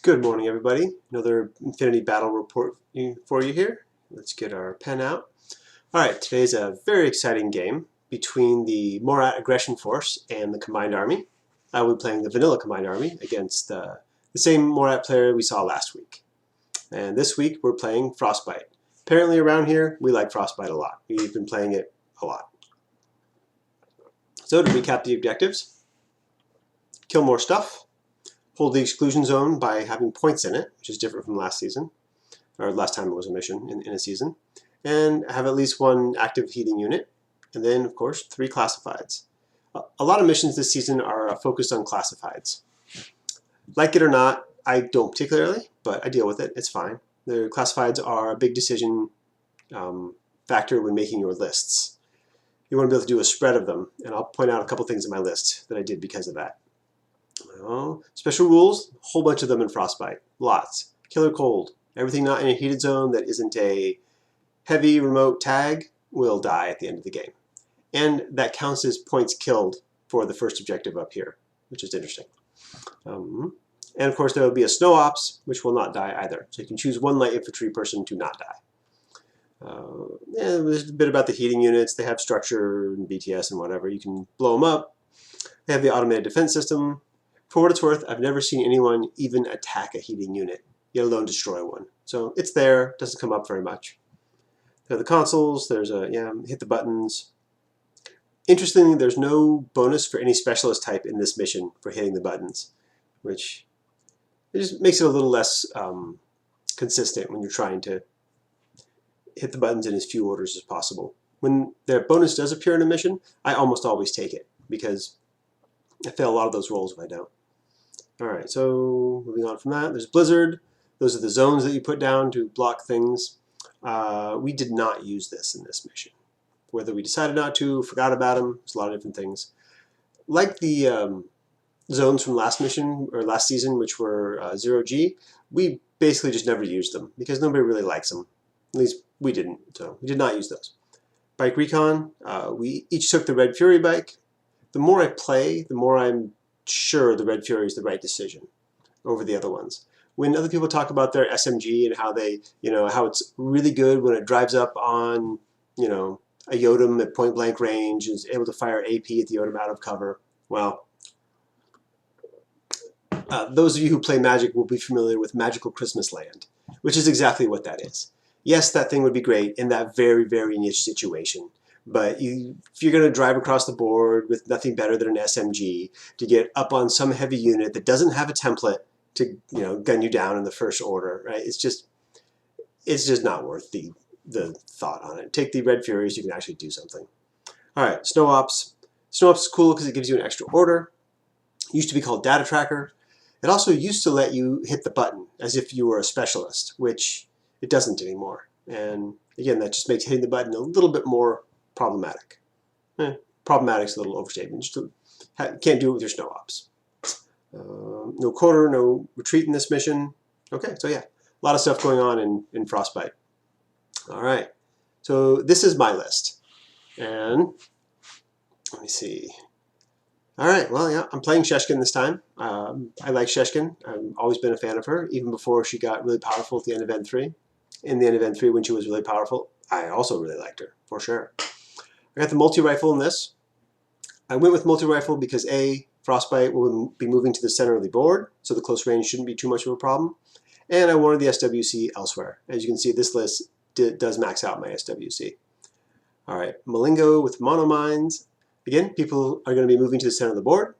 Good morning, everybody. Another Infinity Battle report for you here. Let's get our pen out. All right, today's a very exciting game between the Morat Aggression Force and the Combined Army. I will be playing the Vanilla Combined Army against the same Morat player we saw last week. And this week we're playing Frostbyte. Apparently around here, we like Frostbyte a lot. We've been playing it a lot. So to recap the objectives, kill more stuff, hold the exclusion zone by having points in it, which is different from last season, or last time it was a mission in a season, and have at least one active heating unit, and then, of course, 3 classifieds. A lot of missions this season are focused on classifieds. Like it or not, I don't particularly, but I deal with it. It's fine. The classifieds are a big decision factor when making your lists. You want to be able to do a spread of them, and I'll point out a couple things in my list that I did because of that. Special rules, a whole bunch of them in Frostbyte. Lots. Killer cold. Everything not in a heated zone that isn't a heavy remote tag will die at the end of the game. And that counts as points killed for the first objective up here, which is interesting. And of course there will be a snow ops, which will not die either. So you can choose one light infantry person to not die. There's a bit about the heating units. They have structure and BTS and whatever. You can blow them up. They have the automated defense system. For what it's worth, I've never seen anyone even attack a heating unit, yet alone destroy one. So it's there, doesn't come up very much. There are the consoles, there's a, hit the buttons. Interestingly, there's no bonus for any specialist type in this mission for hitting the buttons, which it just makes it a little less consistent when you're trying to hit the buttons in as few orders as possible. When the bonus does appear in a mission, I almost always take it, because I fail a lot of those rolls if I don't. Alright, so moving on from that, there's Blizzard. Those are the zones that you put down to block things. We did not use this in this mission. Whether we decided not to, forgot about them, there's a lot of different things. Like the zones from last mission, or last season, which were 0G, we basically just never used them, because nobody really likes them. At least we didn't, so we did not use those. Bike Recon, we each took the Red Fury bike. The more I play, the more I'm sure the Red Fury is the right decision over the other ones. When other people talk about their SMG and how they, how it's really good when it drives up on, a Yodam at point blank range and is able to fire AP at the Yodam out of cover, well, those of you who play Magic will be familiar with Magical Christmas Land, which is exactly what that is. Yes, that thing would be great in that very, very niche situation. But if you're going to drive across the board with nothing better than an SMG to get up on some heavy unit that doesn't have a template to gun you down in the first order, right? It's just not worth the thought on it. Take the Red Furies, you can actually do something. All right, Snow Ops. Snow Ops is cool because it gives you an extra order. It used to be called Data Tracker. It also used to let you hit the button as if you were a specialist, which it doesn't anymore. And again, that just makes hitting the button a little bit more problematic. Problematic's a little overstatement. Just can't do it with your snow ops. No quarter, no retreat in this mission. Okay, so yeah, a lot of stuff going on in Frostbyte. All right, so this is my list. And let me see. All right, well, yeah, I'm playing Sheshkin this time. I like Sheshkin. I've always been a fan of her, even before she got really powerful at the end of N3. In the end of N3, when she was really powerful, I also really liked her, for sure. I got the multi-rifle in this. I went with multi-rifle because A, Frostbyte will be moving to the center of the board, so the close range shouldn't be too much of a problem. And I wanted the SWC elsewhere. As you can see, this list does max out my SWC. All right, Malingo with monomines. Again, people are going to be moving to the center of the board.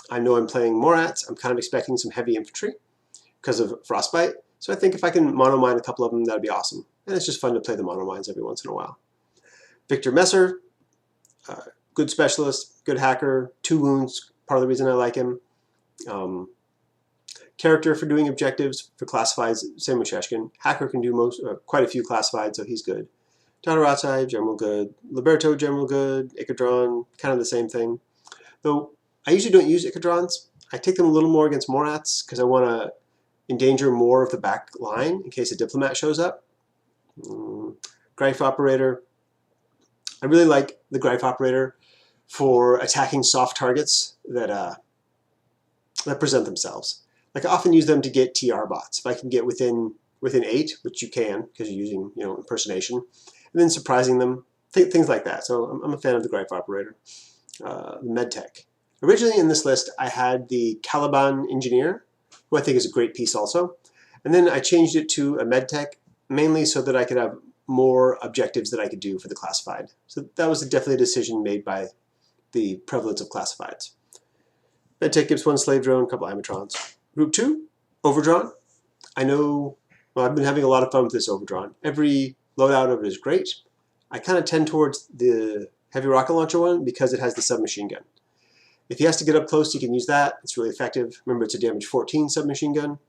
I know I'm playing Morats. I'm kind of expecting some heavy infantry because of Frostbyte. So I think if I can monomine a couple of them, that'd be awesome. And it's just fun to play the monomines every once in a while. Victor Messer. Good specialist, good hacker, 2 wounds, part of the reason I like him. Character for doing objectives, for classifieds, same with Sheshkin. Hacker can do quite a few classifieds, so he's good. Tadaratsai, general good. Liberto, general good. Ikadron, kind of the same thing. Though I usually don't use Ikadrons. I take them a little more against Morats because I want to endanger more of the back line in case a diplomat shows up. Greif Operator. I really like the Greif Operator for attacking soft targets that present themselves. Like I often use them to get TR bots. If I can get within 8, which you can because you're using impersonation, and then surprising them, things like that. So I'm a fan of the Greif operator. The medtech. Originally in this list I had the Caliban engineer, who I think is a great piece also, and then I changed it to a medtech mainly so that I could have more objectives that I could do for the classified. So that was definitely a decision made by the prevalence of classifieds. Medtech gives 1 slave drone, a couple Imatrons. Group 2, overdrawn. I know, well, I've been having a lot of fun with this overdrawn. Every loadout of it is great. I kind of tend towards the heavy rocket launcher one because it has the submachine gun. If he has to get up close, he can use that. It's really effective. Remember, it's a damage 14 submachine gun.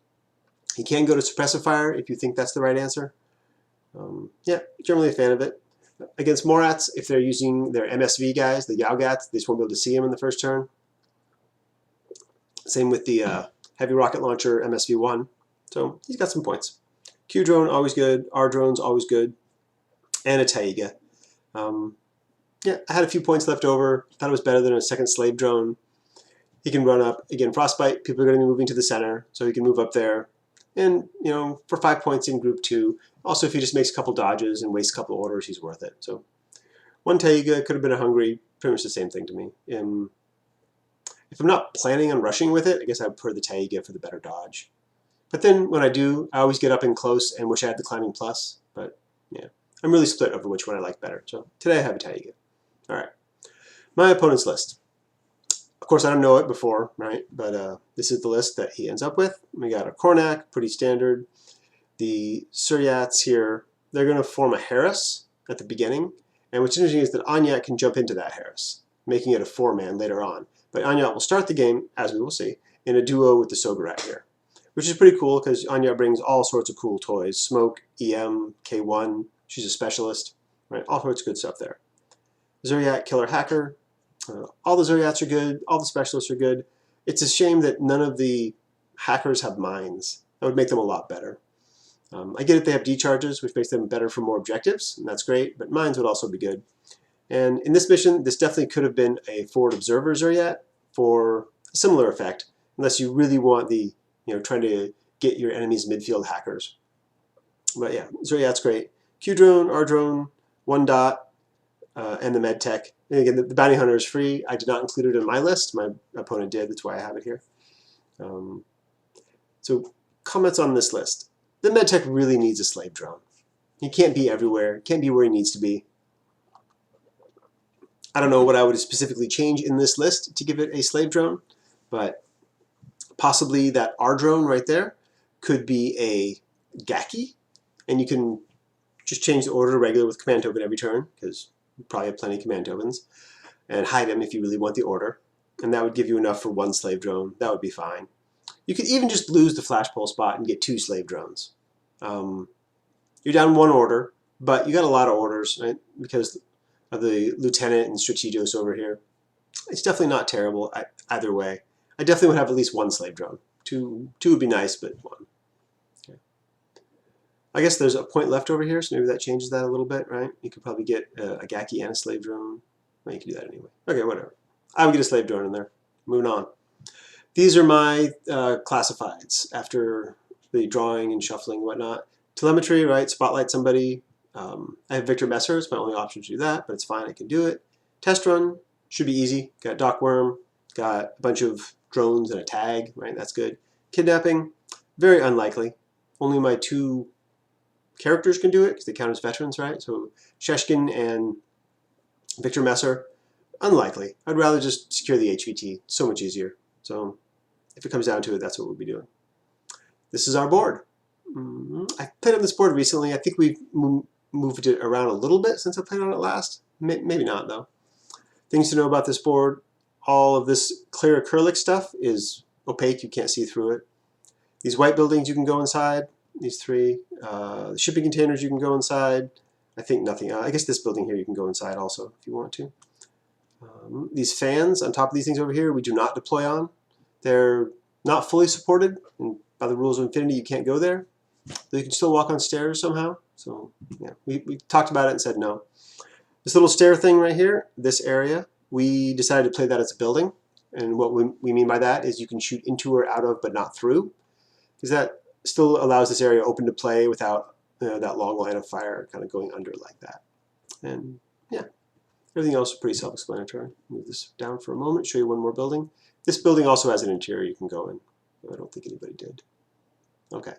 He can go to suppressive fire if you think that's the right answer. Yeah, generally a fan of it. Against Morats, if they're using their MSV guys, the Yaogats, they just won't be able to see him in the first turn. Same with the heavy rocket launcher MSV1. So he's got some points. Q drone, always good. R drone's always good. And a Taiga. Yeah, I had a few points left over. Thought it was better than a second slave drone. He can run up. Again, Frostbyte, people are going to be moving to the center, so he can move up there. And, for 5 points in group 2. Also, if he just makes a couple dodges and wastes a couple orders, he's worth it. So, 1 Taiga could have been a hungry, pretty much the same thing to me. If I'm not planning on rushing with it, I guess I would prefer the Taiga for the better dodge. But then, when I do, I always get up in close and wish I had the climbing plus. But, yeah, I'm really split over which one I like better. So, today I have a Taiga. All right, my opponent's list. Of course, I don't know it before, right? But this is the list that he ends up with. We got a Kornak, pretty standard. The Suryats here, they're going to form a Harris at the beginning. And what's interesting is that Anyat can jump into that Harris, making it a 4-man later on. But Anyat will start the game, as we will see, in a duo with the Sogarat here, which is pretty cool because Anyat brings all sorts of cool toys. Smoke, EM, K1, she's a specialist, right? All sorts of good stuff there. Zuryat, Killer Hacker. All the Zuryats are good. All the specialists are good. It's a shame that none of the hackers have mines. That would make them a lot better. I get it, they have decharges, which makes them better for more objectives, and that's great, but mines would also be good. And in this mission, this definitely could have been a forward observer Zuryat for a similar effect, unless you really want the, trying to get your enemy's midfield hackers. But yeah, Zuryat's great. Q drone, R drone, 1 dot. And the medtech. And again, the bounty hunter is free. I did not include it in my list. My opponent did. That's why I have it here. So comments on this list. The medtech really needs a slave drone. He can't be everywhere. Can't be where he needs to be. I don't know what I would specifically change in this list to give it a slave drone, but possibly that R drone right there could be a Gaki, and you can just change the order to regular with command token every turn, because you probably have plenty of command tokens, and hide them if you really want the order, and that would give you enough for 1 slave drone. That would be fine. You could even just lose the flashpole spot and get 2 slave drones. You're down 1 order, but you got a lot of orders, right? Because of the lieutenant and strategos over here. It's definitely not terrible either way. I definitely would have at least 1 slave drone. Two would be nice, but 1. Okay. I guess there's a point left over here, so maybe that changes that a little bit, right? You could probably get a Gaki and a slave drone. Well, you can do that anyway. Okay, whatever. I would get a slave drone in there. Moving on. These are my classifieds after the drawing and shuffling and whatnot. Telemetry, right? Spotlight somebody. I have Victor Messer. It's my only option to do that, but it's fine. I can do it. Test run should be easy. Got Doc Worm. Got a bunch of drones and a tag, right? That's good. Kidnapping, very unlikely. Only my 2 characters can do it because they count as veterans, right? So Sheshkin and Victor Messer, unlikely. I'd rather just secure the HVT. So much easier. So if it comes down to it, that's what we'll be doing. This is our board. I played on this board recently. I think we've moved it around a little bit since I played on it last. Maybe not, though. Things to know about this board. All of this clear acrylic stuff is opaque. You can't see through it. These white buildings you can go inside. These 3. The shipping containers you can go inside. I think nothing. I guess this building here you can go inside also if you want to. These fans on top of these things over here we do not deploy on. They're not fully supported. And by the rules of Infinity you can't go there. But you can still walk on stairs somehow. So yeah, we talked about it and said no. This little stair thing right here, this area, we decided to play that as a building. And what we mean by that is you can shoot into or out of, but not through, because that still allows this area open to play without that long line of fire kind of going under like that. And yeah, everything else is pretty self-explanatory. Move this down for a moment, show you one more building. This building also has an interior you can go in. I don't think anybody did. Okay.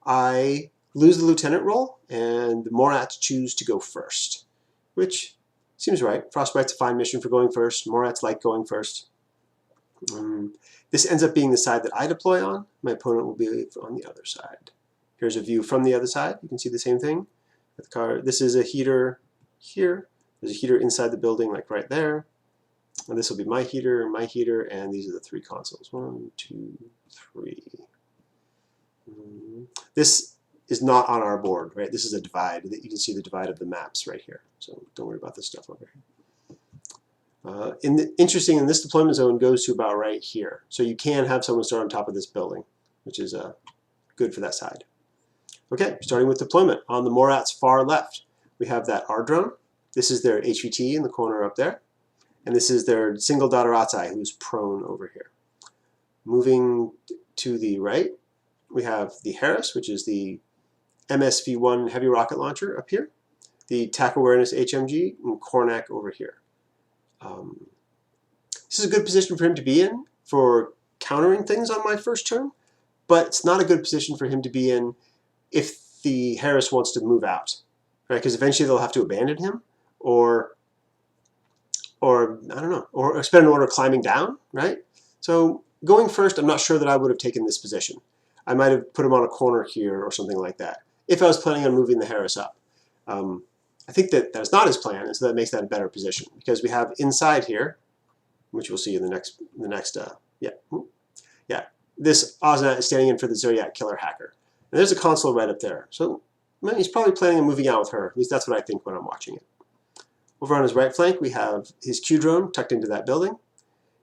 I lose the lieutenant role, and the Morats choose to go first, which seems right. Frostbyte's a fine mission for going first. Morats like going first. This ends up being the side that I deploy on. My opponent will be on the other side. Here's a view from the other side. You can see the same thing. The car. This is a heater here. There's a heater inside the building, like right there. And this will be my heater, and these are the three consoles. 1, 2, 3. This is not on our board, right? This is a divide. You can see the divide of the maps right here. So don't worry about this stuff over here. Interesting, in this deployment zone goes to about right here. So you can have someone start on top of this building, which is good for that side. Okay, starting with deployment. On the Morat's far left, we have that R drone. This is their HVT in the corner up there. And this is their single Dadarazai, who's prone over here. Moving to the right, we have the Harris, which is the MSV-1 heavy rocket launcher up here. The TAC Awareness HMG, and Kornak over here. This is a good position for him to be in for countering things on my first turn, but it's not a good position for him to be in if the Harris wants to move out, right? Because eventually they'll have to abandon him, or I don't know, or spend an order climbing down, right? So going first, I'm not sure that I would have taken this position. I might have put him on a corner here or something like that, if I was planning on moving the Harris up. I think that that's not his plan, and so that makes that a better position, because we have inside here, which we'll see in the next this Osnat is standing in for the Zodiac Killer Hacker. And there's a console right up there. So he's probably planning on moving out with her. At least that's what I think when I'm watching it. Over on his right flank, we have his Q drone tucked into that building,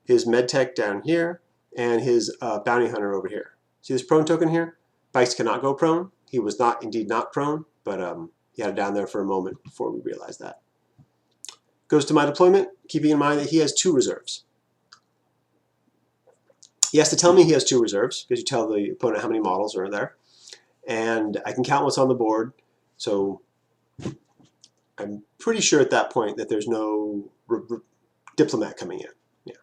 his medtech down here, and his bounty hunter over here. See this prone token here? Bikes cannot go prone. He was indeed not prone, but he had it down there for a moment before we realized that. Goes to my deployment, keeping in mind that he has 2 reserves. He has to tell me he has 2 reserves, because you tell the opponent how many models are there. And I can count what's on the board, so I'm pretty sure at that point that there's no diplomat coming in. Yeah.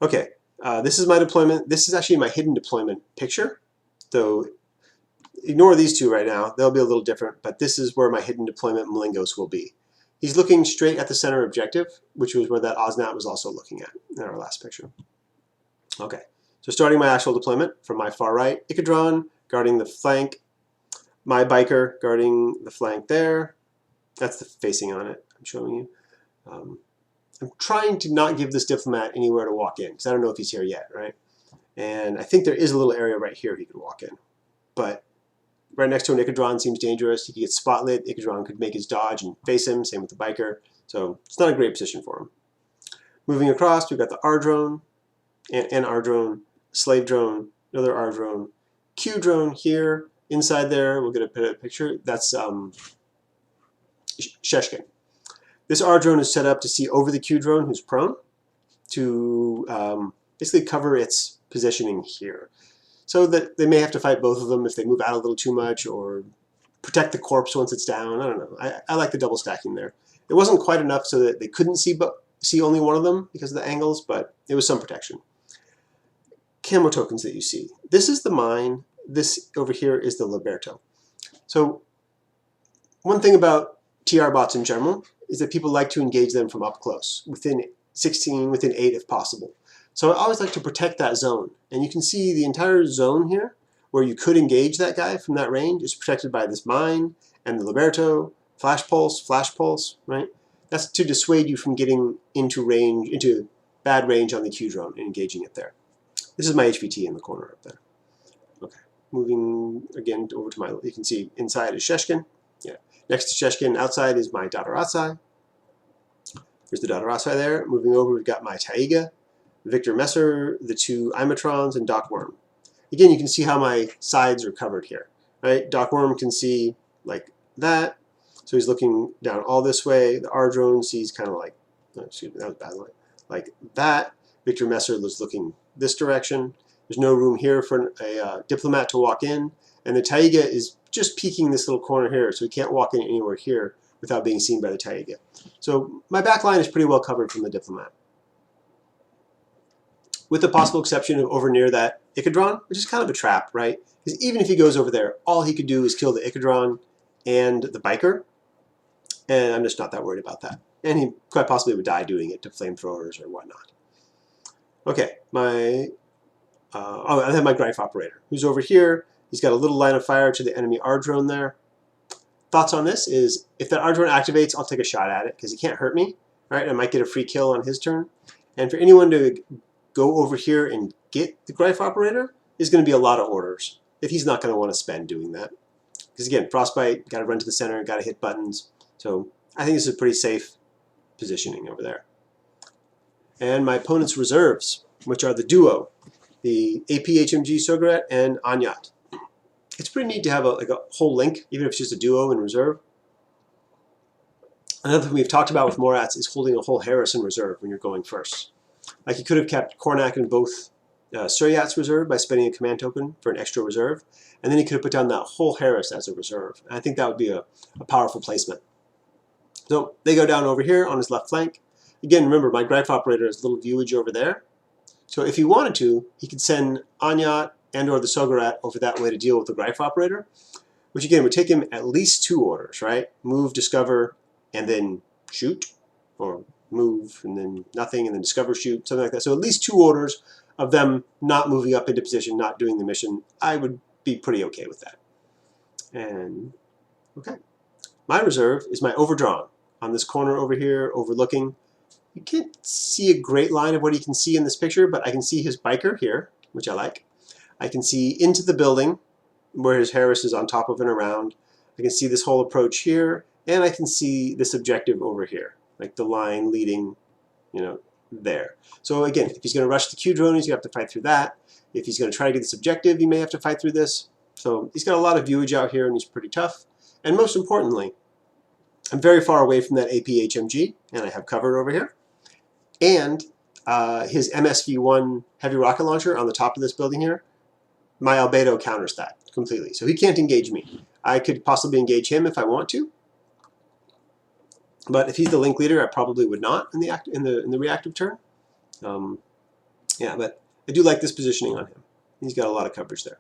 Okay, this is my deployment. This is actually my hidden deployment picture. So ignore these 2 right now. They'll be a little different, but this is where my hidden deployment Malingos will be. He's looking straight at the center objective, which was where that Osnat was also looking at in our last picture. Okay, so starting my actual deployment from my far right, Icadron guarding the flank, my biker guarding the flank there. That's the facing on it I'm showing you. I'm trying to not give this diplomat anywhere to walk in, because I don't know if he's here yet, right? And I think there is a little area right here he could walk in. But right next to an Icadron seems dangerous. He could get spotlit. Icadron could make his dodge and face him, same with the biker. So it's not a great position for him. Moving across, we've got the R drone, and R drone, slave drone, another R drone, Q drone here. Inside there, we'll get a picture. That's Sheshkin. This R drone is set up to see over the Q drone, who's prone, to basically cover its positioning here. So that they may have to fight both of them if they move out a little too much, or protect the corpse once it's down. I don't know. I like the double stacking there. It wasn't quite enough so that they couldn't see only one of them because of the angles, but it was some protection. Camo tokens that you see. This is the mine. This over here is the Liberto. So one thing about TR bots in general is that people like to engage them from up close, within 16, within 8 if possible. So I always like to protect that zone. And you can see the entire zone here, where you could engage that guy from that range, is protected by this mine and the Liberto, flash pulse, right? That's to dissuade you from getting into range, into bad range on the Q drone and engaging it there. This is my HVT in the corner up there. Okay, moving again over to my, you can see inside is Sheshkin. Yeah, next to Sheshkin, outside is my Dadarazai. There's the Dadarazai there. Moving over, we've got my Taiga, Victor Messer, the 2 Imatrons, and Doc Worm. Again, you can see how my sides are covered here, right? Doc Worm can see like that, so he's looking down all this way. The R drone sees kind of like, oh, excuse me, that was a bad line, like that. Victor Messer was looking this direction. There's no room here for a diplomat to walk in, and the Taiga is just peeking this little corner here, so he can't walk in anywhere here without being seen by the Taiga. So my back line is pretty well covered from the diplomat, with the possible exception of over near that Ichadron, which is kind of a trap, right? Because even if he goes over there, all he could do is kill the Ichadron and the biker, and I'm just not that worried about that. And he quite possibly would die doing it to flamethrowers or whatnot. Okay, I have my Greif operator, who's over here. He's got a little line of fire to the enemy R-drone there. Thoughts on this is, if that R-drone activates, I'll take a shot at it, because he can't hurt me, right? I might get a free kill on his turn. And for anyone to go over here and get the Greif operator is going to be a lot of orders that he's not going to want to spend doing that. Because again, Frostbyte, got to run to the center, got to hit buttons. So I think this is a pretty safe positioning over there. And my opponent's reserves, which are the duo, the AP HMG Sogaret and Anyat. It's pretty neat to have a whole link, even if it's just a duo in reserve. Another thing we've talked about with Morats is holding a whole Harris in reserve when you're going first. Like you could have kept Kornak in both Suryat's reserve by spending a command token for an extra reserve, and then you could have put down that whole Harris as a reserve. And I think that would be a powerful placement. So they go down over here on his left flank. Again, remember, my Greif operator has a little viewage over there. So if he wanted to, he could send Anyat and or the Sogarat over that way to deal with the Greif operator, which again would take him at least 2 orders, right? Move, discover, and then shoot, or move, and then nothing, and then discover, shoot, something like that. So at least 2 orders of them not moving up into position, not doing the mission. I would be pretty okay with that. And, okay. My reserve is my overdrawn on this corner over here, overlooking. You can't see a great line of what he can see in this picture, but I can see his biker here, which I like. I can see into the building where his Harris is on top of and around. I can see this whole approach here, and I can see this objective over here, like the line leading, there. So again, if he's going to rush the Q drone, he's going to have to fight through that. If he's going to try to get this objective, he may have to fight through this. So he's got a lot of viewage out here, and he's pretty tough. And most importantly, I'm very far away from that AP HMG, and I have cover over here. And his MSV-1 heavy rocket launcher on the top of this building here, my albedo counters that completely. So he can't engage me. I could possibly engage him if I want to, but if he's the link leader, I probably would not in the reactive turn. Yeah, but I do like this positioning on him. He's got a lot of coverage there.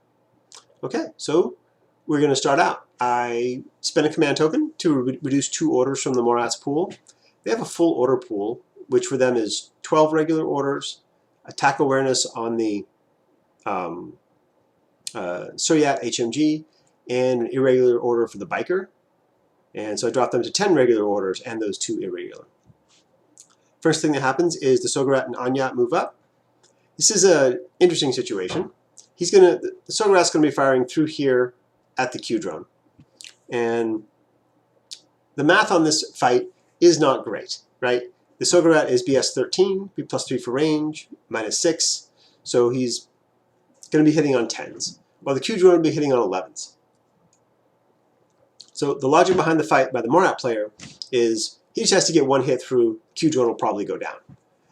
Okay, so we're going to start out. I spent a command token to reduce 2 orders from the Morat's pool. They have a full order pool, which for them is 12 regular orders, attack awareness on the Suryat HMG, and an irregular order for the biker. And so I dropped them to 10 regular orders and those 2 irregular. First thing that happens is the Sogarat and Anyat move up. This is an interesting situation. The Sogarat's going to be firing through here at the Q drone. And the math on this fight is not great, right? The Sogarat is BS 13, B plus 3 for range, -6. So he's going to be hitting on 10s, while the Q drone will be hitting on 11s. So the logic behind the fight by the Morat player is he just has to get 1 hit through, Q drone will probably go down.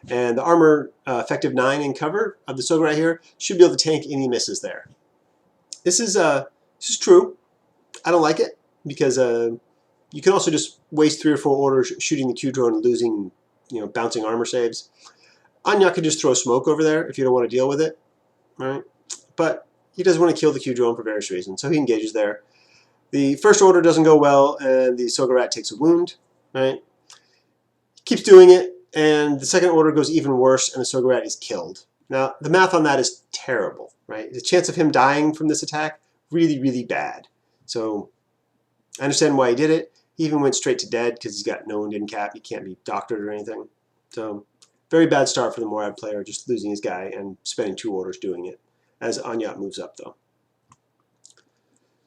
And the armor effective 9 in cover of the Sogarat here should be able to tank any misses there. This is true. I don't like it because you can also just waste 3 or 4 orders shooting the Q drone and losing, bouncing armor saves. Anya could just throw smoke over there if you don't want to deal with it, right? But he doesn't want to kill the Q drone for various reasons, so he engages there. The first order doesn't go well, and the Sogarat takes a wound, right? He keeps doing it, and the second order goes even worse, and the Sogarat is killed. Now, the math on that is terrible, right? The chance of him dying from this attack, really, really bad. So I understand why he did it. He even went straight to dead because he's got no wound in cap. He can't be doctored or anything. So very bad start for the Morat player, just losing his guy and spending 2 orders doing it, as Anyat moves up, though.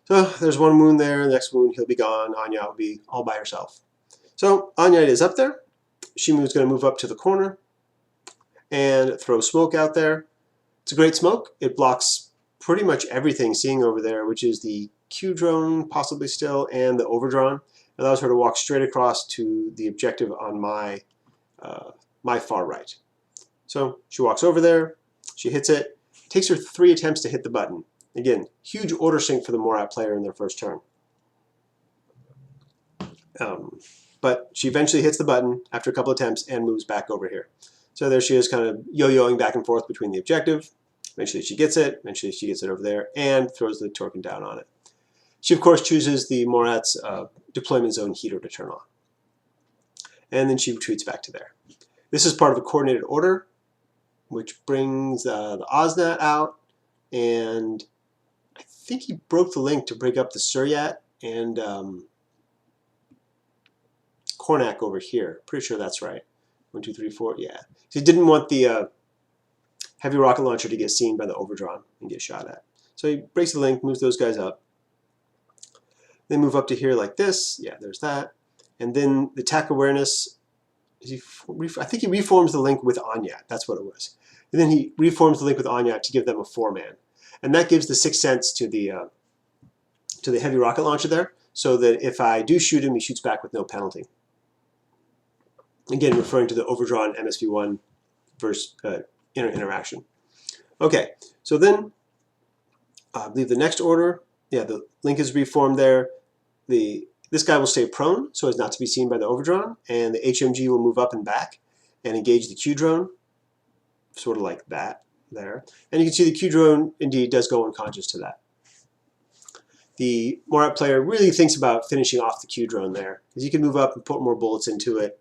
So there's 1 wound there. The next wound, he'll be gone. Anyat will be all by herself. So Anyat is up there. Shimu's going to move up to the corner and throw smoke out there. It's a great smoke. It blocks pretty much everything seeing over there, which is the Q drone possibly still and the overdrawn. It allows her to walk straight across to the objective on my my far right. So she walks over there, she hits it. It takes her 3 attempts to hit the button. Again, huge order sink for the Morat player in their first turn. But she eventually hits the button after a couple attempts and moves back over here. So there she is, kind of yo-yoing back and forth between the objective. Eventually she gets it, eventually she gets it over there, and throws the Torkin down on it. She, of course, chooses the Morat's deployment zone heater to turn on. And then she retreats back to there. This is part of a coordinated order, which brings the Osnat out, and I think he broke the link to break up the Suryat and Kornak over here. Pretty sure that's right. 1, 2, 3, 4. Yeah. So he didn't want the heavy rocket launcher to get seen by the Overdrawn and get shot at. So he breaks the link, moves those guys up. They move up to here like this. Yeah, there's that. And then the attack awareness, I think he reforms the link with Anyat. That's what it was. And then he reforms the link with Anyat to give them a 4-man. And that gives the 6 cents to the heavy rocket launcher there, so that if I do shoot him, he shoots back with no penalty. Again, referring to the overdrawn MSV1 versus interaction. Okay, so then I believe the next order, yeah, the link is reformed there. This guy will stay prone so as not to be seen by the overdrawn, and the HMG will move up and back and engage the Q drone, sort of like that there. And you can see the Q drone indeed does go unconscious to that. The Morat player really thinks about finishing off the Q drone there, because he can move up and put more bullets into it.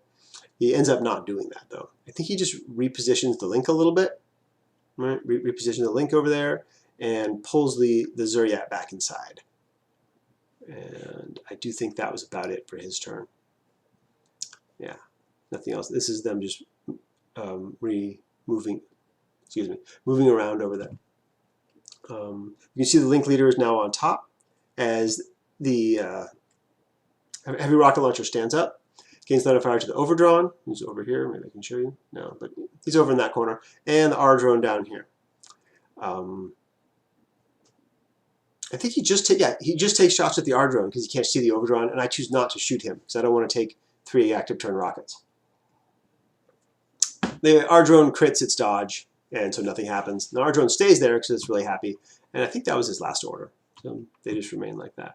He ends up not doing that though. I think he just repositions the link a little bit, right? Repositions the link over there and pulls the Suryat back inside. And I do think that was about it for his turn. Yeah, nothing else. This is them just moving around over there. You can see the link leader is now on top as the heavy rocket launcher stands up. Gains line of fire to the overdrawn, who's over here. Maybe I can show you. No, but he's over in that corner. And the R drone down here. I think he just takes shots at the R drone because he can't see the overdrawn, and I choose not to shoot him because I don't want to take 3 active turn rockets. The R drone crits its dodge, and so nothing happens. The R drone stays there because it's really happy, and I think that was his last order. So they just remain like that.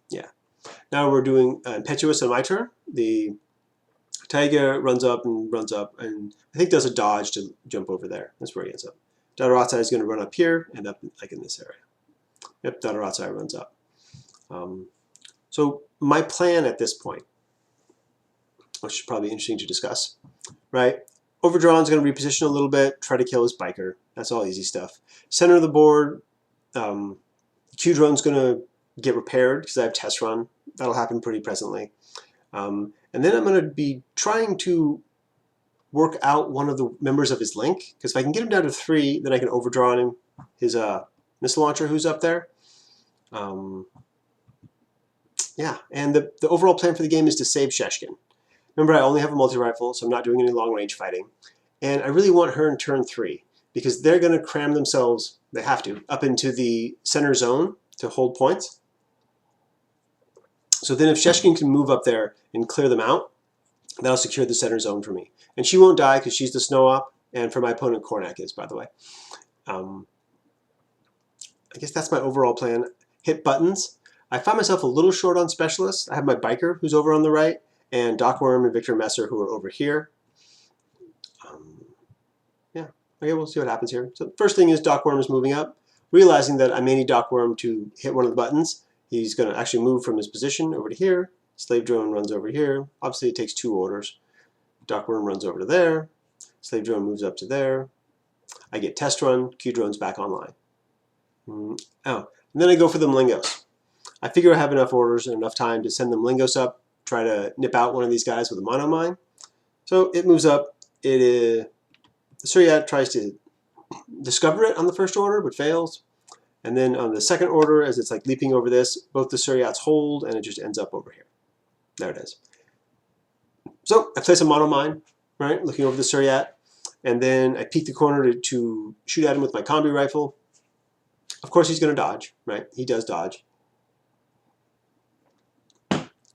Yeah. Now we're doing impetuous on my turn. The Tiger runs up, and I think does a dodge to jump over there. That's where he ends up. Dadaratsa is going to run up here, end up like in this area. Yep, Dadaratsa runs up. So my plan at this point, which is probably interesting to discuss, right? Overdrawn is going to reposition a little bit, try to kill his biker. That's all easy stuff. Center of the board, Q drone's going to get repaired because I have test run. That'll happen pretty presently. And then I'm going to be trying to work out one of the members of his link, because if I can get him down to 3, then I can overdraw on him his missile launcher who's up there. Yeah, and the overall plan for the game is to save Sheshkin. Remember, I only have a multi-rifle, so I'm not doing any long-range fighting. And I really want her in turn 3, because they're going to cram themselves, they have to, up into the center zone to hold points. So then if Sheshkin can move up there and clear them out, that'll secure the center zone for me. And she won't die because she's the snow op, and for my opponent, Kornak is, by the way. I guess that's my overall plan. Hit buttons. I find myself a little short on specialists. I have my biker who's over on the right, and Doc Worm and Victor Messer who are over here. Yeah, okay, we'll see what happens here. So the first thing is Doc Worm is moving up, realizing that I may need Doc Worm to hit one of the buttons. He's going to actually move from his position over to here. Slave drone runs over here. Obviously, it takes 2 orders. Doc Worm runs over to there. Slave drone moves up to there. I get test run. Q drone's back online. Oh, and then I go for the Mlingos. I figure I have enough orders and enough time to send the Mlingos up, try to nip out one of these guys with a monomine. So it moves up. The Suryat tries to discover it on the first order, but fails. And then on the second order, as it's like leaping over this, both the Suryats hold, and it just ends up over here. There it is. So I place a monomine, right, looking over the Suryat, and then I peek the corner to shoot at him with my combi rifle. Of course, he's going to dodge, right? He does dodge.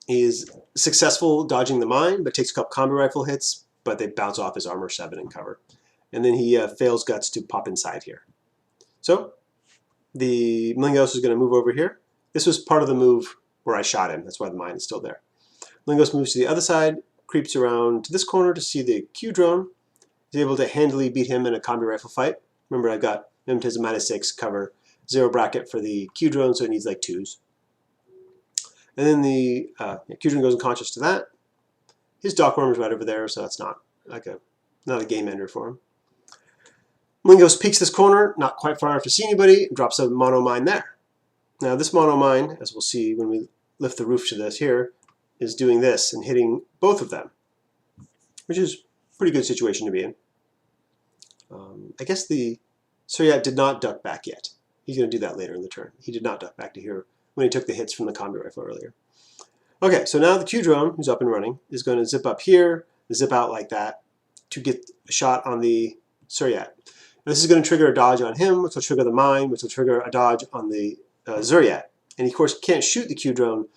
He is successful dodging the mine, but takes a couple combi rifle hits, but they bounce off his armor 7 and cover. and then he fails guts to pop inside here. So the Mlingos is going to move over here. This was part of the move where I shot him. That's why the mine is still there. Mlingos moves to the other side, creeps around to this corner to see the Q drone. He's able to handily beat him in a combi rifle fight. Remember, I've got him to his -6 cover, 0 bracket for the Q drone, so it needs like 2s. And then the Q drone goes unconscious to that. His Dock Worm is right over there, so that's not a game ender for him. Mlingos peeks this corner, not quite far enough to see anybody, and drops a mono mine there. Now this mono mine, as we'll see when we lift the roof to this here, is doing this and hitting both of them, which is a pretty good situation to be in. I guess the Suryat did not duck back yet. He's going to do that later in the turn. He did not duck back to here when he took the hits from the combi rifle earlier. Okay, so now the Q drone, who's up and running, is going to zip up here, zip out like that, to get a shot on the Suryat. This is going to trigger a dodge on him, which will trigger the mine, which will trigger a dodge on the Suryat. And he, of course, can't shoot the Q drone,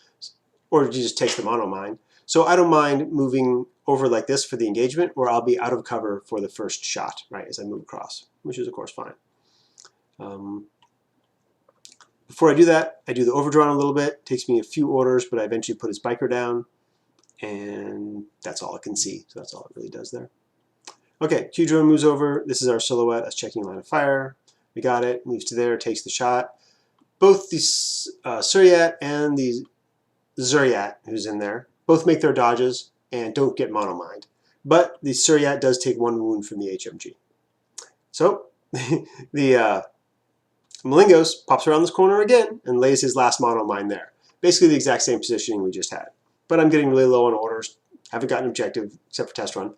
or he just takes the mono mine. So I don't mind moving over like this for the engagement, or I'll be out of cover for the first shot, right, as I move across, which is, of course, fine. Before I do that, I do the overdrawn a little bit. It takes me a few orders, but I eventually put his biker down, and that's all it can see. So that's all it really does there. Okay, Q drone moves over. This is our silhouette as checking line of fire. We got it. Moves to there, takes the shot. Both the Suryat and the Suryat, who's in there, both make their dodges and don't get mono-mined. But the Suryat does take 1 wound from the HMG. So the Mlingos pops around this corner again and lays his last mono-mine there. Basically the exact same positioning we just had. But I'm getting really low on orders. Haven't got an objective except for test run.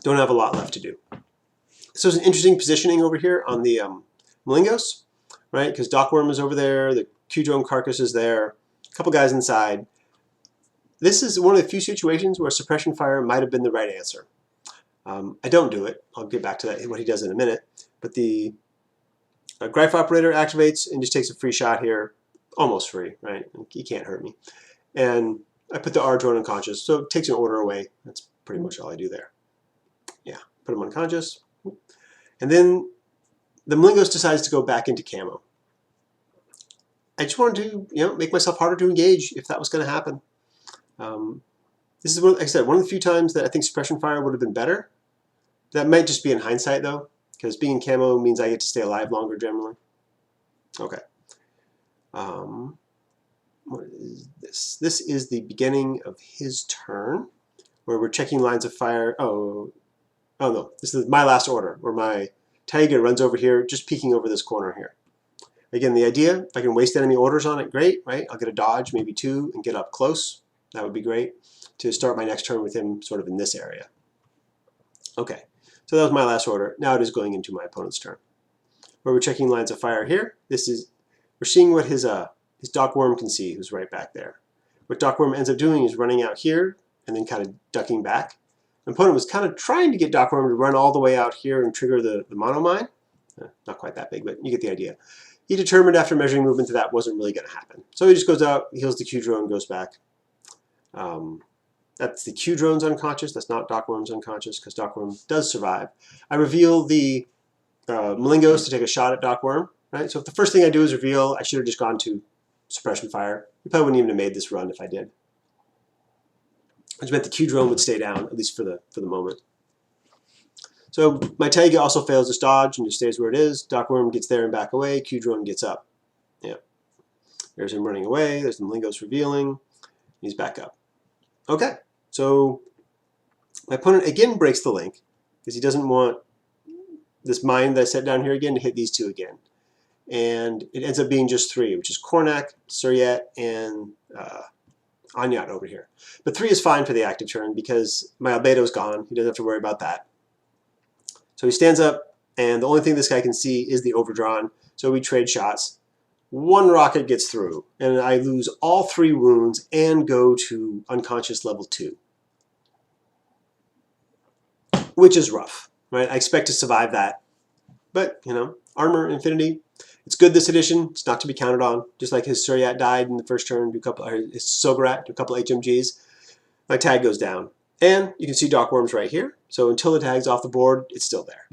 Don't have a lot left to do. So it's an interesting positioning over here on the Mlingos, right? Because Dock Worm is over there, the Q drone carcass is there, a couple guys inside. This is one of the few situations where suppression fire might have been the right answer. I don't do it. I'll get back to that, what he does in a minute. But the Greif operator activates and just takes a free shot here, almost free, right? He can't hurt me. And I put the R drone unconscious, so it takes an order away. That's pretty much all I do there. Yeah, put him unconscious. And then the Mlingos decides to go back into camo. I just wanted to, make myself harder to engage if that was going to happen. This is, like I said, one of the few times that I think suppression fire would have been better. That might just be in hindsight, though, because being in camo means I get to stay alive longer generally. Okay. What is this? This is the beginning of his turn, where we're checking lines of fire. Oh no, this is my last order, where my Tiger runs over here, just peeking over this corner here. Again, the idea, if I can waste enemy orders on it, great, right? I'll get a dodge, maybe 2, and get up close. That would be great to start my next turn with him sort of in this area. Okay, so that was my last order. Now it is going into my opponent's turn, where we're checking lines of fire here. We're seeing what his Dock Worm can see, who's right back there. What Dock Worm ends up doing is running out here and then kind of ducking back. My opponent was kind of trying to get Dock Worm to run all the way out here and trigger the mono mine. Not quite that big, but you get the idea. He determined after measuring movement that wasn't really going to happen. So he just goes out, heals the Q drone, goes back. That's the Q drone's unconscious. That's not Dock Worm's unconscious, because Dock Worm does survive. I reveal the Mlingos to take a shot at Dock Worm. Right? So if the first thing I do is reveal, I should have just gone to suppression fire. We probably wouldn't even have made this run if I did. Which meant the Q drone would stay down, at least for the moment. So my Taiga also fails this dodge and just stays where it is. Dock Worm gets there and back away. Q drone gets up. Yeah. There's him running away. There's the Mlingos revealing. He's back up. Okay. So my opponent again breaks the link because he doesn't want this mine that I set down here again to hit these 2 again. And it ends up being just 3, which is Kornak, Suryat, and Anyat over here. But 3 is fine for the active turn because my Albedo's gone. He doesn't have to worry about that. So he stands up, and the only thing this guy can see is the overdrawn. So we trade shots. 1 rocket gets through, and I lose all 3 wounds and go to unconscious level 2. Which is rough, right? I expect to survive that. But, armor, infinity. It's good this edition. It's not to be counted on. Just like his Suryat died in the first turn, his Sogarat, do a couple HMGs. My tag goes down. And you can see Doc Worm's right here. So until the tag's off the board, it's still there.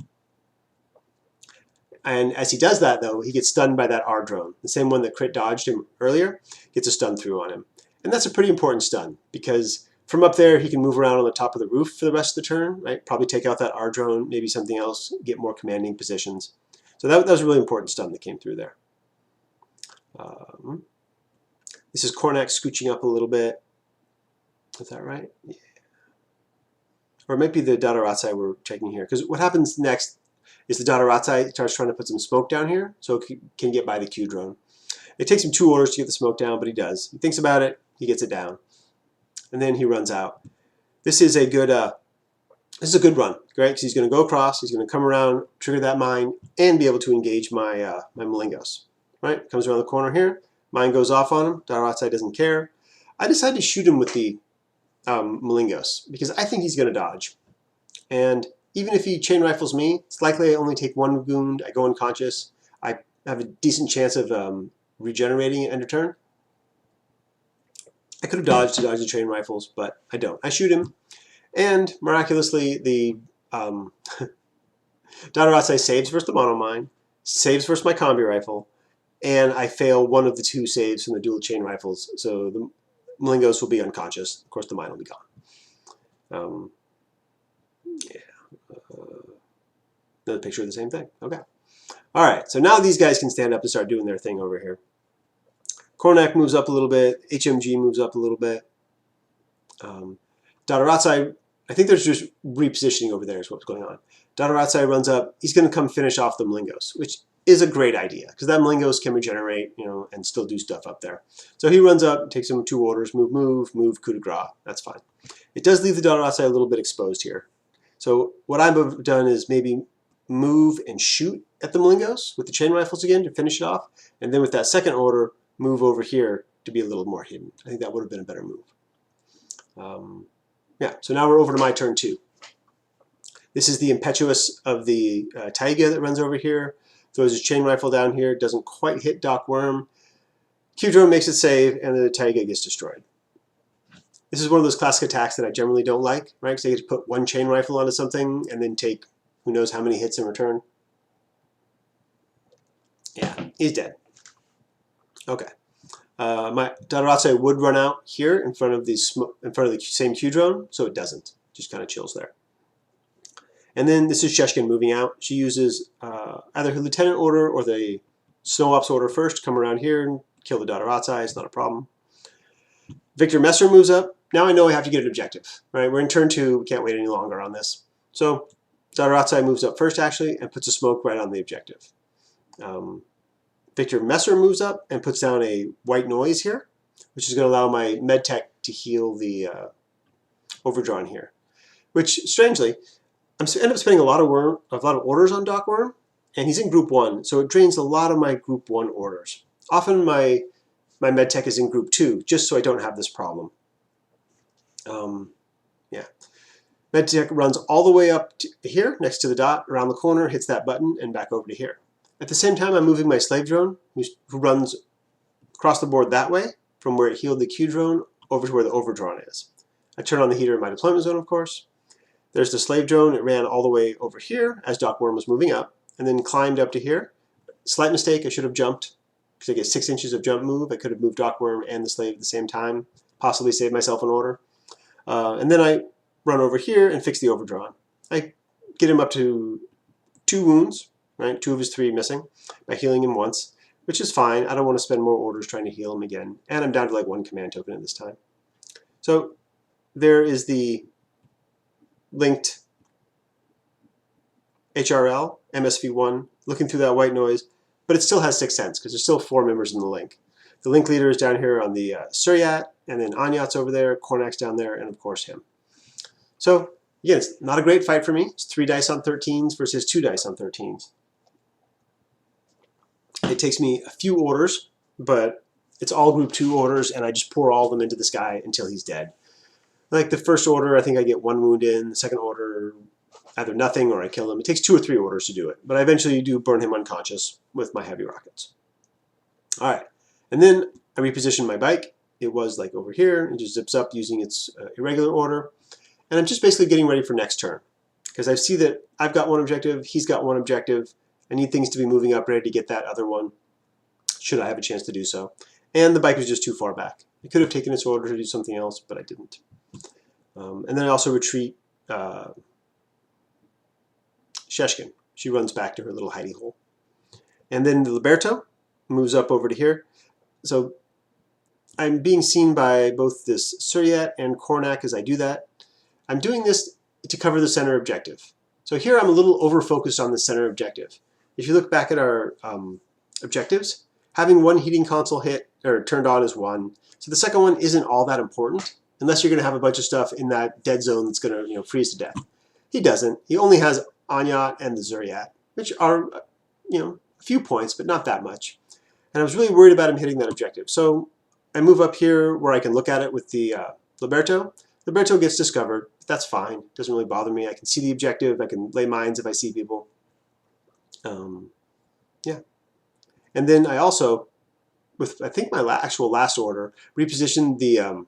And as he does that, though, he gets stunned by that R drone. The same one that crit dodged him earlier gets a stun through on him. And that's a pretty important stun, because from up there, he can move around on the top of the roof for the rest of the turn, right? Probably take out that R drone, maybe something else, get more commanding positions. So that was a really important stun that came through there. This is Kornak scooching up a little bit. Is that right? Yeah. Or it might be the Dadarazai we're checking here. Because what happens next is the Dadarazai starts trying to put some smoke down here so it can get by the Q drone. It takes him 2 orders to get the smoke down, but he does. He thinks about it, he gets it down. And then he runs out. This is a good run, right? Because he's going to go across, he's going to come around, trigger that mine, and be able to engage my my Malingos. Right? Comes around the corner here, mine goes off on him, Dadarazai doesn't care. I decided to shoot him with the Malingos because I think he's going to dodge. And even if he chain rifles me, it's likely I only take 1 wound, I go unconscious, I have a decent chance of regenerating it end of turn. I could have dodged to dodge the chain rifles, but I don't. I shoot him, and miraculously the Dadarazai saves versus the monomine, saves versus my combi rifle, and I fail one of the 2 saves from the dual chain rifles, so the Malingos will be unconscious. Of course, the mine will be gone. Another picture of the same thing. Okay. All right, so now these guys can stand up and start doing their thing over here. Kornak moves up a little bit. HMG moves up a little bit. Dadarazai, I think there's just repositioning over there is what's going on. Dadarazai runs up. He's going to come finish off the Malingos, which is a great idea because that Malingos can regenerate, and still do stuff up there. So he runs up, takes him 2 orders, move, coup de grace. That's fine. It does leave the Dadarazai a little bit exposed here. So what I've done is maybe move and shoot at the Malingos with the chain rifles again to finish it off, and then with that second order, move over here to be a little more hidden. I think that would have been a better move. Yeah, so now we're over to my turn 2. This is the impetuous of the Taiga that runs over here. Throws his chain rifle down here, doesn't quite hit Doc Worm. Q-drone makes it save, and the Taiga gets destroyed. This is one of those classic attacks that I generally don't like, right? Because they get to put 1 chain rifle onto something and then take who knows how many hits in return. Yeah, he's dead. Okay. My Dadarazai would run out here in front of the same Q drone, so it doesn't. Just kind of chills there. And then this is Sheshkin moving out. She uses either her lieutenant order or the snow ops order first to come around here and kill the Dadarazai. It's not a problem. Victor Messer moves up. Now I know I have to get an objective. Right? We're in turn 2. We can't wait any longer on this. So Dadarazai moves up first actually and puts a smoke right on the objective. Victor Messer moves up and puts down a white noise here, which is going to allow my medtech to heal the overdrawn here. Which, strangely, I end up spending a lot of orders on Doc Worm, and he's in Group 1, so it drains a lot of my Group 1 orders. Often my medtech is in Group 2, just so I don't have this problem. Yeah. Medtech runs all the way up to here, next to the dot, around the corner, hits that button, and back over to here. At the same time, I'm moving my slave drone, who runs across the board that way, from where it healed the Q drone, over to where the overdrawn is. I turn on the heater in my deployment zone, of course. There's the slave drone. It ran all the way over here as Doc Worm was moving up, and then climbed up to here. Slight mistake, I should have jumped, because I get 6 inches of jump move. I could have moved Doc Worm and the slave at the same time, possibly saved myself an order. And then I run over here and fix the overdrawn. I get him up to 2 wounds, right? 2 of his 3 missing, by healing him once, which is fine. I don't want to spend more orders trying to heal him again. And I'm down to like 1 command token at this time. So there is the linked HRL, MSV1, looking through that white noise, but it still has 6 cents because there's still 4 members in the link. The link leader is down here on the Suryat, and then Anyat's over there, Kornak's down there, and of course him. So again, it's not a great fight for me. It's 3 dice on 13s versus 2 dice on 13s. It takes me a few orders, but it's all Group 2 orders, and I just pour all of them into this guy until he's dead. Like the first order, I think I get 1 wound in. The second order, either nothing or I kill him. It takes 2 or 3 orders to do it, but I eventually do burn him unconscious with my heavy rockets. All right, and then I reposition my bike. It was like over here. It just zips up using its irregular order. And I'm just basically getting ready for next turn. Because I see that I've got one objective, he's got one objective. I need things to be moving up, ready to get that other one, should I have a chance to do so. And the bike was just too far back. I could have taken its order to do something else, but I didn't. And then I also retreat Sheshkin. She runs back to her little hidey hole. And then the Liberto moves up over to here. So I'm being seen by both this Suryat and Kornak as I do that. I'm doing this to cover the center objective. So here I'm a little over-focused on the center objective. If you look back at our objectives, having one heating console hit or turned on is one. So the second one isn't all that important unless you're going to have a bunch of stuff in that dead zone that's going to freeze to death. He doesn't. He only has Anyat and the Suryat, which are a few points, but not that much. And I was really worried about him hitting that objective. So I move up here where I can look at it with the Liberto. Liberto gets discovered. That's fine. Doesn't really bother me. I can see the objective. I can lay mines if I see people. Yeah. And then I also, with I think my actual last order, repositioned the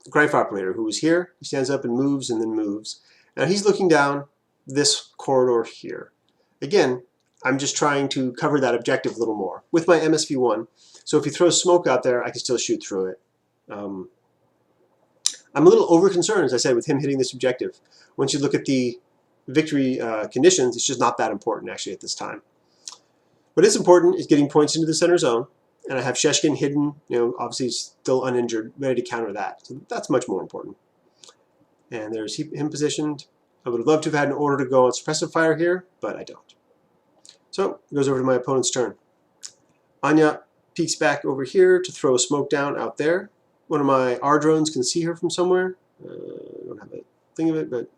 Greif operator who was here. He stands up and moves and then moves. Now he's looking down this corridor here. Again, I'm just trying to cover that objective a little more with my MSV1. So if he throws smoke out there, I can still shoot through it. I'm a little over-concerned, as I said, with him hitting this objective. Once you look at the victory conditions, it's just not that important, actually, at this time. What is important is getting points into the center zone, and I have Sheshkin hidden, obviously still uninjured, ready to counter that. So that's much more important. And there's him positioned. I would have loved to have had an order to go on suppressive fire here, but I don't. So it goes over to my opponent's turn. Anya peeks back over here to throw a smoke down out there. One of my R drones can see her from somewhere. I don't have a thing of it, but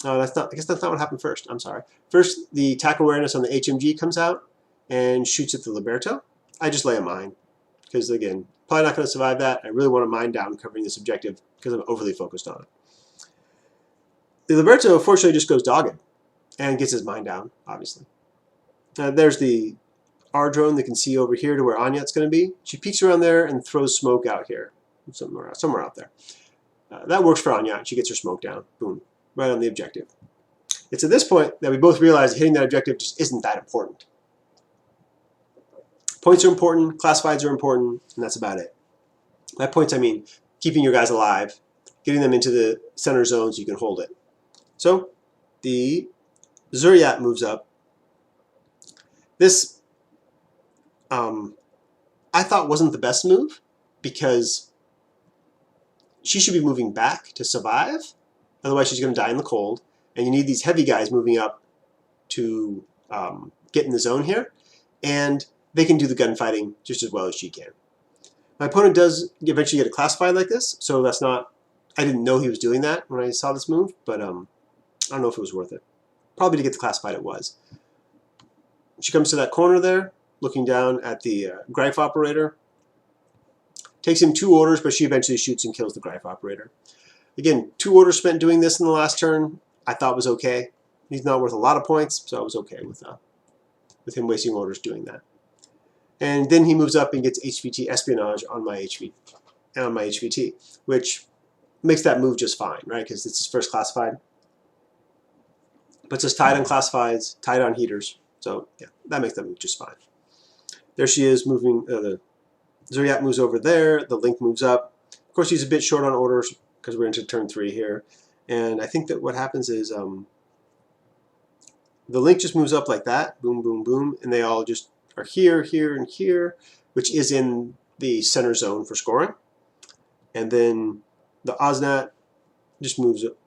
I guess that's not what happened first. I'm sorry. First, the attack awareness on the HMG comes out and shoots at the Liberto. I just lay a mine because, again, probably not going to survive that. I really want to mine down covering this objective because I'm overly focused on it. The Liberto, fortunately, just goes dogged and gets his mine down, obviously. There's the R drone that can see over here to where Anyat's going to be. She peeks around there and throws smoke out here, somewhere out there. That works for Anyat. She gets her smoke down. Boom. Right on the objective. It's at this point that we both realize that hitting that objective just isn't that important. Points are important, classifieds are important, and that's about it. By points, I mean keeping your guys alive, getting them into the center zone so you can hold it. So the Suryat moves up. This I thought wasn't the best move because she should be moving back to survive. Otherwise, she's going to die in the cold. And you need these heavy guys moving up to get in the zone here. And they can do the gunfighting just as well as she can. My opponent does eventually get a classified like this. So that's not, I didn't know he was doing that when I saw this move. But I don't know if it was worth it. Probably to get the classified it was. She comes to that corner there, looking down at the Greif operator. Takes him 2 orders, but she eventually shoots and kills the Greif operator. Again, 2 orders spent doing this in the last turn, I thought was okay. He's not worth a lot of points, so I was okay with him wasting orders doing that. And then he moves up and gets HVT espionage on my HVT, which makes that move just fine, right? Because it's his first classified. Puts us tied on classifieds, tied on heaters. So yeah, that makes that move just fine. There she is moving. The Suryat moves over there. The Link moves up. Of course, he's a bit short on orders because we're into turn 3 here. And I think that what happens is the Link just moves up like that. Boom, boom, boom. And they all just are here, here, and here, which is in the center zone for scoring. And then the Osnat just moves up.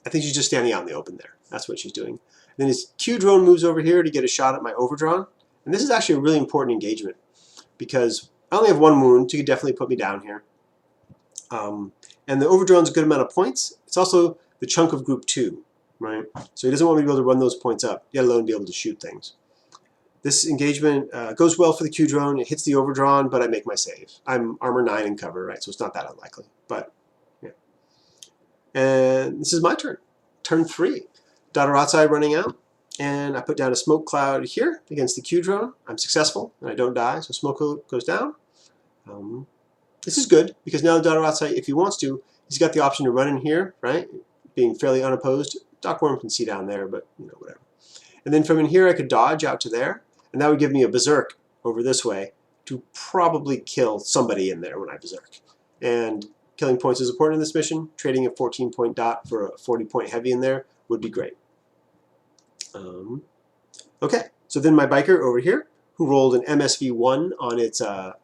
I think she's just standing out in the open there. That's what she's doing. Then his Q drone moves over here to get a shot at my overdrawn. And this is actually a really important engagement because I only have 1 wound, so you could definitely put me down here. And the overdrawn's a good amount of points. It's also the chunk of group 2, right? So he doesn't want me to be able to run those points up, let alone be able to shoot things. This engagement goes well for the Q drone. It hits the overdrawn, but I make my save. I'm armor 9 in cover, right? So it's not that unlikely, but yeah. And this is my turn. Turn 3. Dotteratsi running out, and I put down a smoke cloud here against the Q drone. I'm successful, and I don't die, so smoke goes down. This is good, because now Dotteratsi, if he wants to, He's got the option to run in here, right? Being fairly unopposed. Doc Worm can see down there, but you know, whatever. And then from in here I could dodge out to there, and that would give me a berserk over this way to probably kill somebody in there when I berserk. And killing points is important in this mission. Trading a 14-point dot for a 40-point heavy in there would be great. Okay, so then my biker over here, who rolled an MSV1 on its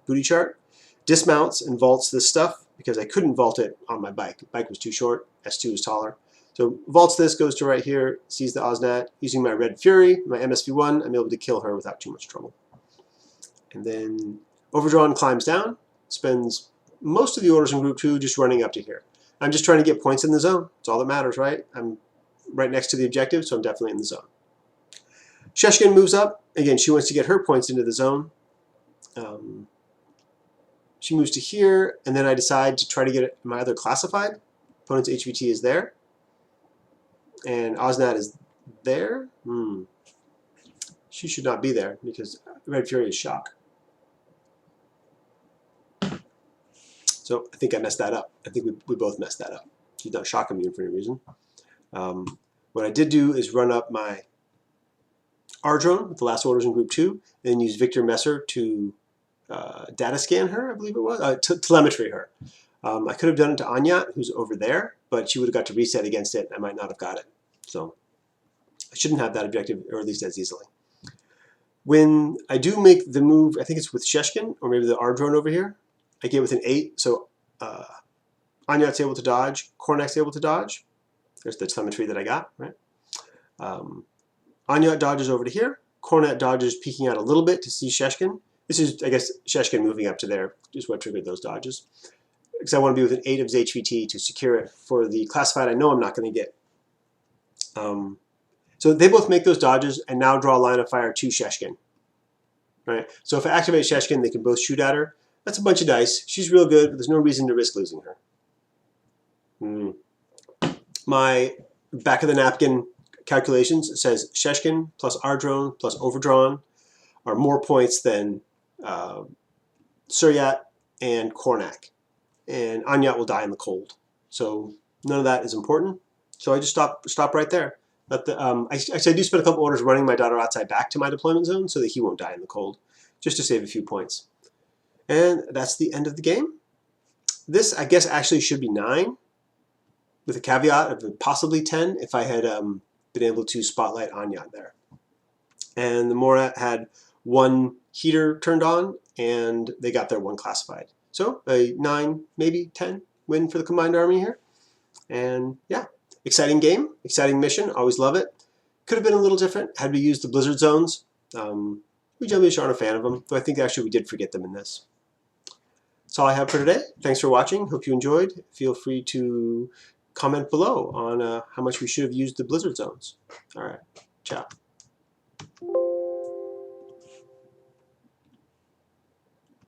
booty chart, dismounts and vaults this stuff because I couldn't vault it on my bike. The bike was too short, S2 is taller. So vaults this, goes to right here, sees the Osnat. Using my Red Fury, my MSV1, I'm able to kill her without too much trouble. And then Overdrawn climbs down, spends most of the orders in Group 2 just running up to here. I'm just trying to get points in the zone. It's all that matters, right? I'm right next to the objective, so I'm definitely in the zone. Sheshkin moves up. Again, she wants to get her points into the zone. She moves to here, and then I decide to try to get my other classified. Opponent's HVT is there. And Osnat is there. She should not be there because Red Fury is shock. So I think I messed that up. I think we both messed that up. She's not shock immune for any reason. What I did do is run up my R-Drone with the last orders in Group 2, and then use Victor Messer to data scan her, I believe it was, telemetry her. I could have done it to Anyat, who's over there, but she would have got to reset against it, and I might not have got it. So I shouldn't have that objective, or at least as easily. When I do make the move, I think it's with Sheshkin, or maybe the R-Drone over here, I get with an 8, so Anyat's able to dodge, Kornak's able to dodge. There's the telemetry that I got, right? Anyat dodges over to here. Kornak dodges, peeking out a little bit to see Sheshkin. This is, I guess, Sheshkin moving up to there is what triggered those dodges. Because I want to be with an 8 of his HVT to secure it for the classified I know I'm not going to get. So they both make those dodges and now draw a line of fire to Sheshkin. Right? So if I activate Sheshkin, they can both shoot at her. That's a bunch of dice. She's real good, but there's no reason to risk losing her. My back of the napkin calculations says Sheshkin plus R-Drone plus Overdrawn are more points than Suryat and Kornak. And Anyat will die in the cold. So none of that is important. So I just stop right there. Let the, I do spend a couple orders running my daughter outside back to my deployment zone so that he won't die in the cold, just to save a few points. And that's the end of the game. This, I guess, actually should be 9, with a caveat of possibly 10 if I had been able to spotlight Anyat there. And the Morat had 1 heater turned on, and they got their 1 classified. So a 9, maybe 10 win for the combined army here. And yeah, exciting game, exciting mission, always love it. Could have been a little different had we used the blizzard zones. We generally aren't a fan of them, though I think actually we did forget them in this. That's all I have for today. Thanks for watching. Hope you enjoyed. Feel free to comment below on how much we should have used the blizzard zones. All right, ciao.